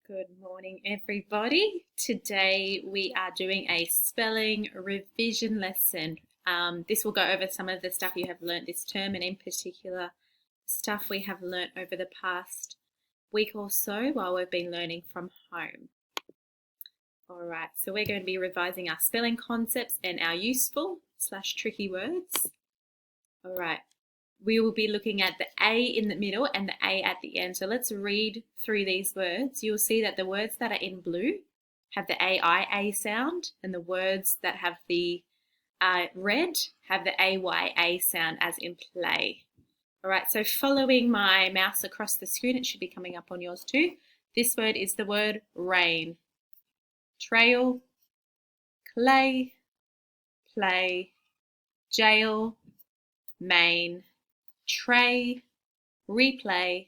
Good morning, everybody. Today we are doing a spelling revision lesson. This will go over some of the stuff you have learnt this term, and in particular, stuff we have learnt over the past week or so while we've been learning from home. All right, so we're going to be revising our spelling concepts and our useful/tricky words. All right. We will be looking at the A in the middle and the A at the end. So let's read through these words. You'll see that the words that are in blue have the A-I-A sound, and the words that have the red have the A-Y-A sound, as in play. All right, so following my mouse across the screen, it should be coming up on yours too. This word is the word rain. Trail, clay, play, jail, main, tray, replay,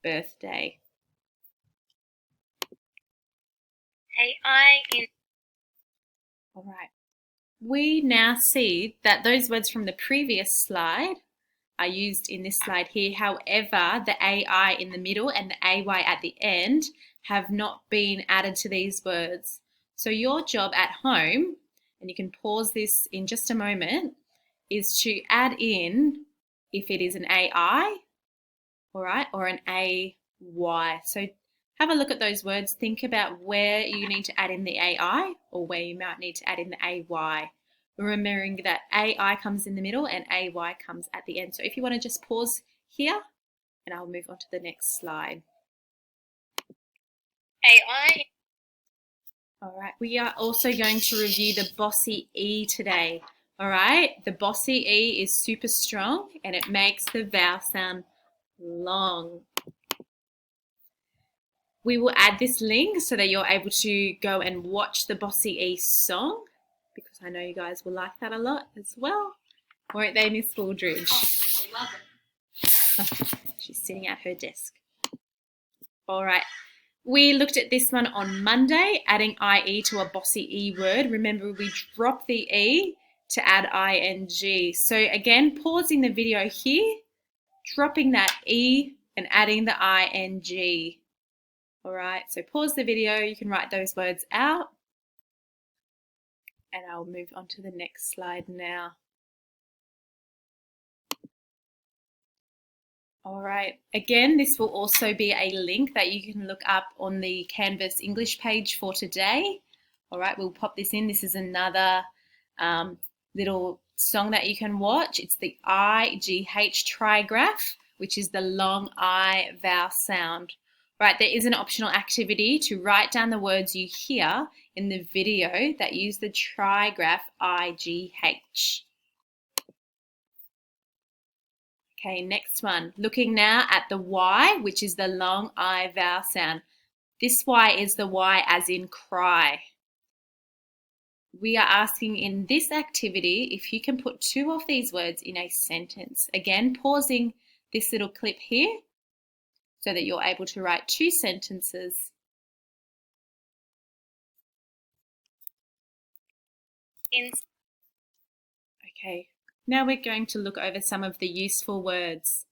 birthday. AI in. All right. We now see that those words from the previous slide are used in this slide here. However, the AI in the middle and the AY at the end have not been added to these words. So your job at home, and you can pause this in just a moment, is to add in if it is an AI, all right, or an AY. So have a look at those words. Think about where you need to add in the AI or where you might need to add in the AY. Remembering that AI comes in the middle and AY comes at the end. So if you want to just pause here, and I'll move on to the next slide. AI. All right, we are also going to review the bossy E today. All right, the bossy E is super strong and it makes the vowel sound long. We will add this link so that you're able to go and watch the Bossy E song, because I know you guys will like that a lot as well. Won't they, Miss Baldridge? Oh, I love it. She's sitting at her desk. All right. We looked at this one on Monday, adding IE to a bossy E word. Remember, we dropped the E to add ING. So again, pausing the video here, dropping that E and adding the ING. All right, so pause the video. You can write those words out. And I'll move on to the next slide now. All right, again, this will also be a link that you can look up on the Canvas English page for today. All right, we'll pop this in. This is another little song that you can watch. It's the IGH trigraph, which is the long I vowel sound. Right, there is an optional activity to write down the words you hear in the video that use the trigraph IGH. Okay, next one. Looking now at the Y, which is the long I vowel sound. This Y is the Y as in cry. We are asking in this activity if you can put two of these words in a sentence. Again, pausing this little clip here so that you're able to write two sentences. Okay, now we're going to look over some of the useful words.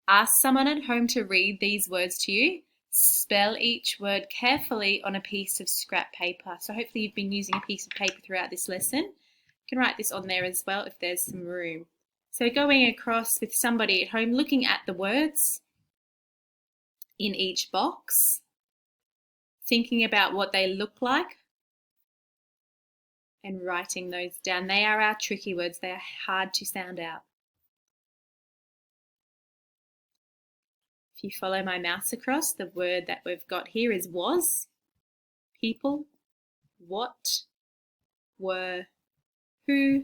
Ask someone at home to read these words to you. Spell each word carefully on a piece of scrap paper. So hopefully you've been using a piece of paper throughout this lesson. You can write this on there as well if there's some room. So going across with somebody at home, looking at the words in each box, thinking about what they look like, and writing those down. They are our tricky words. They are hard to sound out. If you follow my mouse across, the word that we've got here is was, people, what, were, who,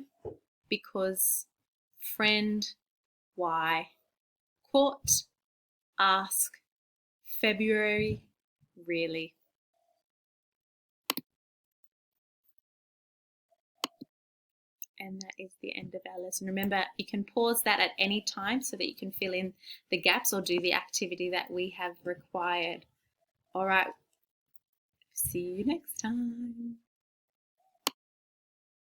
because, friend, why, court, ask, February, really. And that is the end of our lesson. Remember, you can pause that at any time so that you can fill in the gaps or do the activity that we have required. All right, see you next time.